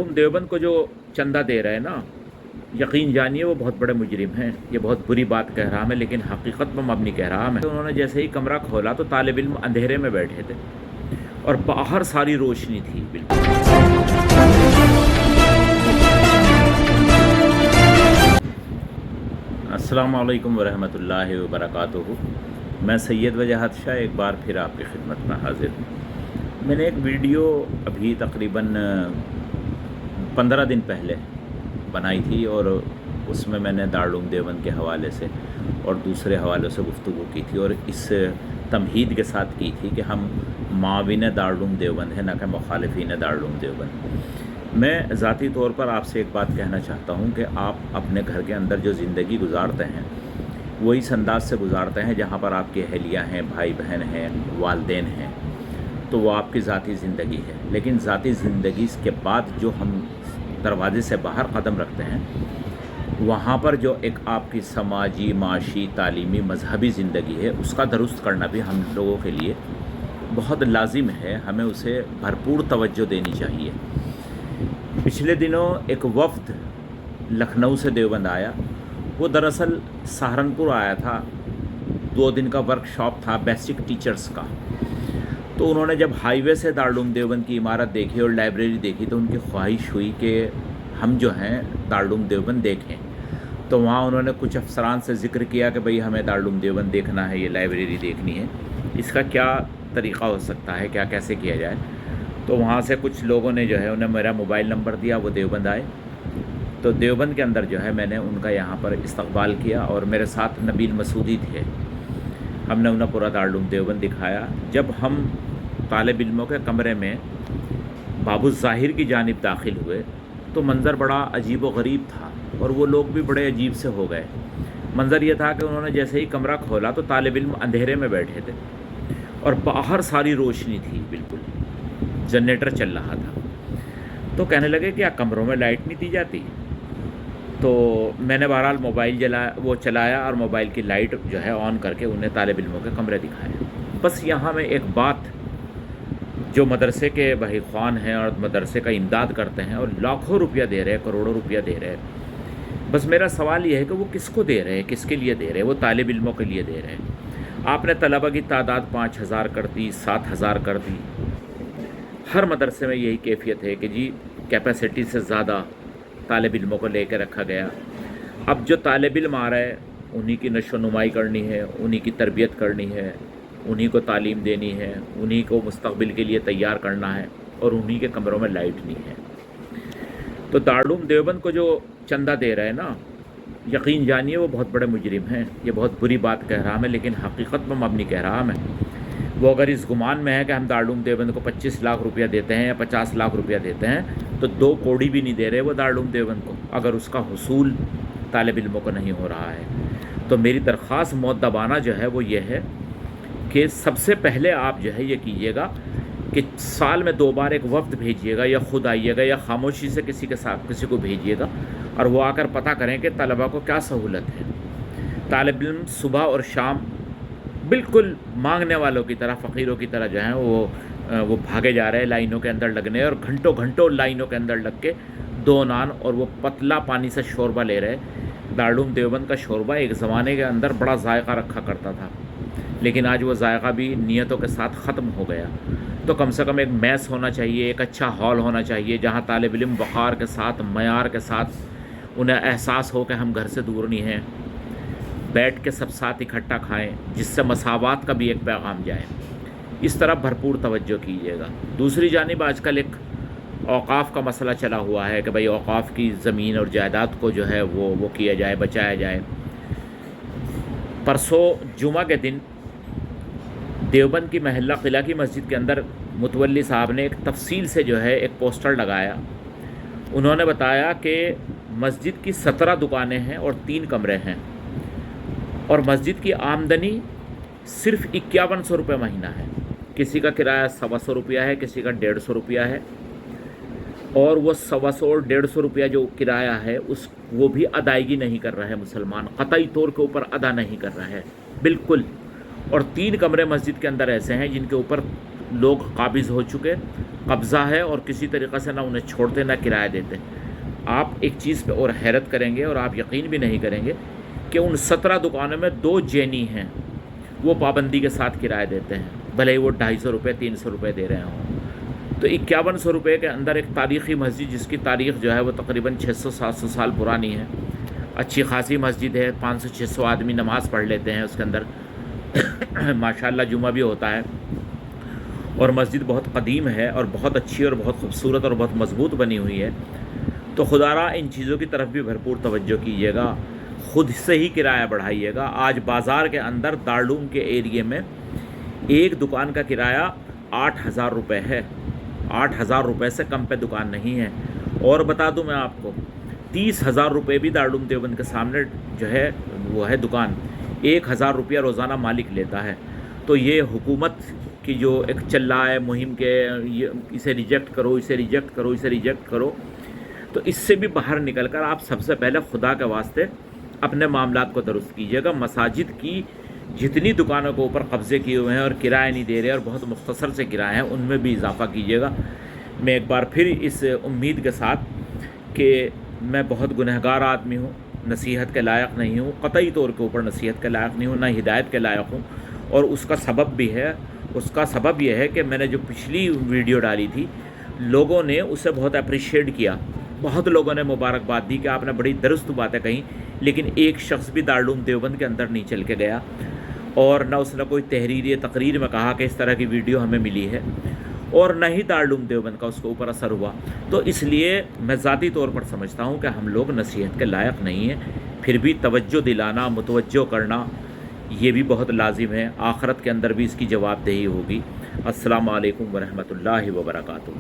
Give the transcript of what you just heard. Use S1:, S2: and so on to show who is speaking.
S1: दारुल देवबंद को जो चंदा दे रहे हैं ना, यकीन जानिए वो बहुत बड़े मुजरिम हैं। ये बहुत बुरी बात कह रहा मैं, लेकिन हकीकत पर मबनी कह रहा मैं। तो उन्होंने जैसे ही कमरा खोला तो तालिब इल्म अंधेरे में बैठे थे और बाहर सारी रोशनी थी बिल्कुल। अस्सलामु अलैकुम वरहमतुल्लाहि वबरकातुहू। मैं सैयद वजाहत शाह एक बार फिर आपकी खिदमत में हाजिर हूँ। मैंने एक वीडियो अभी तकरीबन 15 दिन पहले बनाई थी और उसमें मैंने दारुल देवबंद के हवाले से और दूसरे हवालों से गुफ्तगू की थी और इस तमहीद के साथ की थी कि हम माविन दारुल देवबंद हैं, ना कि मुखालिफिन दारुल देवबंद। मैं ज़ाती तौर पर आपसे एक बात कहना चाहता हूँ कि आप अपने घर के अंदर जो ज़िंदगी गुजारते हैं वही इस अंदाज से गुजारते हैं जहाँ पर आपकी अहलियाँ हैं, भाई बहन हैं, वालदेन हैं, तो वो आपकी ज़ाती ज़िंदगी है। लेकिन ज़ाती ज़िंदगी के बाद जो हम दरवाजे से बाहर कदम रखते हैं, वहाँ पर जो एक आपकी समाजी, माशी, तालीमी, मजहबी ज़िंदगी है, उसका दुरुस्त करना भी हम लोगों के लिए बहुत लाजिम है। हमें उसे भरपूर तवज्जो देनी चाहिए। पिछले दिनों एक वफ़द लखनऊ से देवबंद आया। वो दरअसल सहारनपुर आया था। 2 दिन का वर्कशॉप था बेसिक टीचर्स का। तो उन्होंने जब हाईवे से दारुल देवबंद की इमारत देखी और लाइब्रेरी देखी तो उनकी ख्वाहिश हुई कि हम जो हैं दारुल देवबंद देखें। तो वहाँ उन्होंने कुछ अफसरान से ज़िक्र किया कि भाई हमें दारुल देवबंद देखना है, ये लाइब्रेरी देखनी है, इसका क्या तरीक़ा हो सकता है, क्या कैसे किया जाए। तो वहाँ से कुछ लोगों ने जो है उन्हें मेरा मोबाइल नंबर दिया, वो देवबंद आए। तो देवबंद के अंदर जो है मैंने उनका यहाँ पर इस्तकबाल किया और मेरे साथ नबील मसूदी थे। हमने उन्हें पूरा दारुल देवबंद दिखाया। जब हम तालिब इल्मों के कमरे में बाबू ज़ाहिर की जानिब दाखिल हुए तो मंज़र बड़ा अजीब व गरीब था और वो लोग भी बड़े अजीब से हो गए। मंज़र ये था कि उन्होंने जैसे ही कमरा खोला तो तालिब इल्म अंधेरे में बैठे थे और बाहर सारी रोशनी थी बिल्कुल, जनरेटर चल रहा था। तो कहने लगे क्या कमरों में लाइट नहीं दी जाती? तो मैंने बहरहाल मोबाइल चलाया और मोबाइल की लाइट जो है ऑन करके उन्हें तालिब इल्मों के कमरे दिखाए। बस यहाँ में एक बात, जो मदरसे के भाई ख़्वान हैं और मदरसे का इमदाद करते हैं और लाखों रुपया दे रहे हैं, करोड़ों रुपया दे रहे हैं, बस मेरा सवाल ये है कि वो किसको दे रहे हैं, किसके लिए दे रहे हैं? वो तालिब इल्मों के लिए दे रहे हैं। आपने तलबा की तादाद 5000 कर दी, 7000 कर दी। हर मदरसे में यही कैफियत है कि जी कैपेसिटी से ज़्यादा तालिब इल्मों को लेकर रखा गया। अब जो तालिब इल्म आ रहा है उन्हीं की नशो नुमाई करनी है, उन्हीं की तरबियत करनी है, उन्हीं को तालीम देनी है, उन्हीं को मुस्तक़बिल के लिए तैयार करना है और उन्हीं के कमरों में लाइट नहीं है। तो दारुल देवबंद को जो चंदा दे रहे हैं ना, यकीन जानिए वो बहुत बड़े मुजरिम हैं। ये बहुत बुरी बात कह रहा मैं, लेकिन हकीकत पर मबनी कह रहा मैं। वो अगर इस गुमान में है कि हम दारुल देवबंद को 25 लाख रुपया देते हैं या 50 लाख रुपया देते हैं, तो 2 कौड़ी भी नहीं दे रहे वो दारुल देवबंद को, अगर उसका हुसूल तालिब इल्मों को नहीं हो रहा है। तो मेरी दरख्वास्त मुअद्दबाना जो है वो ये है कि सबसे पहले आप जो है ये कीजिएगा कि साल में 2 बार एक वफ़द भेजिएगा, या ख़ुद आइएगा या खामोशी से किसी के साथ किसी को भेजिएगा और वो आकर पता करें कि तलबा को क्या सहूलत है। तालिब इल्म सुबह और शाम बिल्कुल मांगने वालों की तरह, फ़कीरों की तरह जो है वो भागे जा रहे हैं लाइनों के अंदर लगने, और घंटों घंटों लाइनों के अंदर लग के 2 नान और वो पतला पानी से शोरबा ले रहे हैं। दारुल देवबंद का शोरबा एक ज़माने के अंदर बड़ा जायका रखा करता था, लेकिन आज वो जायका भी नियतों के साथ ख़त्म हो गया। तो कम से कम एक मैस होना चाहिए, एक अच्छा हॉल होना चाहिए जहाँ तालिब इल्म वक़ार के साथ, मयार के साथ उन्हें एहसास हो कि हम घर से दूर नहीं हैं, बैठ के सब साथ इकट्ठा खाएं, जिससे मसावात का भी एक पैगाम जाए। इस तरफ भरपूर तवज्जो कीजिएगा। दूसरी जानिब आजकल एक औक़ाफ़ का मसला चला हुआ है कि भाई औक़ाफ़ की ज़मीन और जायदाद को जो है वो किया जाए, बचाया जाए। परसों जुमा के दिन देवबंद की महल्ला किला की मस्जिद के अंदर मुतवल्ली साहब ने एक तफसील से जो है एक पोस्टर लगाया। उन्होंने बताया कि मस्जिद की 17 दुकानें हैं और 3 कमरे हैं और मस्जिद की आमदनी सिर्फ 5100 रुपये महीना है। किसी का किराया 125 रुपया है, किसी का 150 रुपया है, और वो 125 और 150 रुपया जो किराया है वो भी अदायगी नहीं कर रहा है मुसलमान, क़तई तौर के ऊपर अदा नहीं कर रहा है बिल्कुल। और 3 कमरे मस्जिद के अंदर ऐसे हैं जिनके ऊपर لوگ قابض ہو چکے، قبضہ ہے، اور کسی طریقے سے نہ انہیں چھوڑتے نہ کرایہ دیتے۔ آپ ایک چیز پہ اور حیرت کریں گے اور آپ یقین بھی نہیں کریں گے کہ ان 17 دکانوں میں 2 جینی ہیں، وہ پابندی کے ساتھ کرایہ دیتے ہیں، بھلے ہی وہ 250 روپے 300 روپے دے رہے ہوں۔ تو 5100 روپے کے اندر ایک تاریخی مسجد، جس کی تاریخ جو ہے وہ تقریباً 600-700 سال پرانی ہے، اچھی خاصی مسجد ہے، 500-600 آدمی نماز پڑھ لیتے ہیں اس کے اندر، ماشاءاللہ جمعہ بھی ہوتا ہے، اور مسجد بہت قدیم ہے اور بہت اچھی اور بہت خوبصورت اور بہت مضبوط بنی ہوئی ہے۔ تو خدا را ان چیزوں کی طرف بھی بھرپور توجہ کیجیے گا، خود سے ہی کرایہ بڑھائیے گا۔ آج بازار کے اندر دارالعلوم کے ایریے میں ایک دکان کا کرایہ 8000 روپے ہے، 8000 روپے سے کم پہ دکان نہیں ہے۔ اور بتا دوں میں آپ کو، 30,000 روپے بھی دارالعلوم دیوبند کے سامنے جو ہے وہ ہے دکان، 1000 روپیہ روزانہ مالک لیتا ہے۔ تو یہ حکومت کی جو ایک چل رہا ہے مہم کے اسے ریجیکٹ کرو، اسے ریجیکٹ کرو، اسے ریجیکٹ کرو، تو اس سے بھی باہر نکل کر آپ سب سے پہلے خدا کے واسطے اپنے معاملات کو درست کیجیے گا۔ مساجد کی جتنی دکانوں کے اوپر قبضے کیے ہوئے ہیں اور کرایہ نہیں دے رہے اور بہت مختصر سے کرایہ ہیں، ان میں بھی اضافہ کیجیے گا۔ میں ایک بار پھر اس امید کے ساتھ کہ میں بہت گنہگار آدمی ہوں، نصیحت کے لائق نہیں ہوں، قطعی طور کے اوپر نصیحت کے لائق نہیں ہوں، نہ ہدایت کے لائق ہوں، اور اس کا سبب بھی ہے، اس کا سبب یہ ہے کہ میں نے جو پچھلی ویڈیو ڈالی تھی، لوگوں نے اسے بہت اپریشیٹ کیا، بہت لوگوں نے مبارکباد دی کہ آپ نے بڑی درست باتیں کہیں، لیکن ایک شخص بھی دارالعلوم دیوبند کے اندر نہیں چل کے گیا، اور نہ اس نے کوئی تحریر یا تقریر میں کہا کہ اس طرح کی ویڈیو ہمیں ملی ہے، اور نہ ہی دارالعلوم دیوبند کا اس کے اوپر اثر ہوا۔ تو اس لیے میں ذاتی طور پر سمجھتا ہوں کہ ہم لوگ نصیحت کے لائق نہیں ہیں، پھر بھی توجہ دلانا، متوجہ کرنا یہ بھی بہت لازم ہے، آخرت کے اندر بھی اس کی جواب دہی ہوگی۔ السلام علیکم ورحمۃ اللہ وبرکاتہ۔